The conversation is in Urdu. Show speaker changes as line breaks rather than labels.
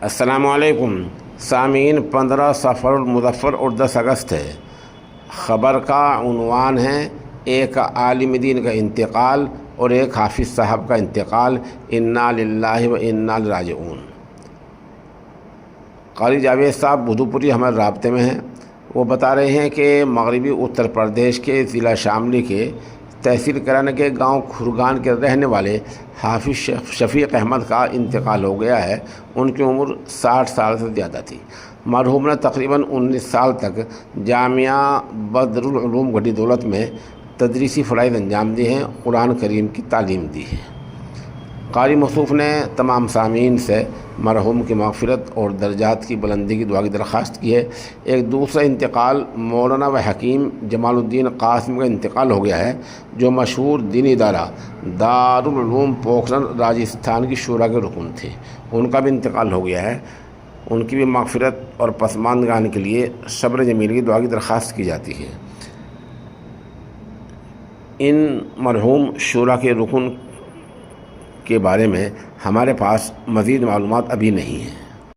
السلام علیکم سامعین، 15 صفر المظفر اور 10 اگست ہے۔ خبر کا عنوان ہے ایک عالم دین کا انتقال اور ایک حافظ صاحب کا انتقال، انا للہ و انا الیہ راجعون۔ قاری جاوید صاحب بدھوپوری ہمارے رابطے میں ہیں۔ وہ بتا رہے ہیں کہ مغربی اتر پردیش کے ضلع شاملی کے تحصیل کرانے کے گاؤں کھرگان کے رہنے والے حافظ شفیق احمد کا انتقال ہو گیا ہے۔ ان کی عمر 60 سال سے زیادہ تھی۔ مرحوم نے تقریباً 19 سال تک جامعہ بدرالعلوم گڑھی دولت میں تدریسی فرائض انجام دیے ہیں، قرآن کریم کی تعلیم دی ہے۔ قاری موصوف نے تمام سامعین سے مرحوم کی مغفرت اور درجات کی بلندی کی دعا کی درخواست کی ہے۔ ایک دوسرا انتقال مولانا و حکیم جمال الدین قاسم کا انتقال ہو گیا ہے، جو مشہور دینی ادارہ دارالعلوم پوکھرن راجستھان کی شورا کے رکن تھے۔ ان کا بھی انتقال ہو گیا ہے۔ ان کی بھی مغفرت اور پسماندگان کے لیے صبر جمیل کی دعا کی درخواست کی جاتی ہے۔ ان مرحوم شورا کے رکن کے بارے میں ہمارے پاس مزید معلومات ابھی نہیں ہیں۔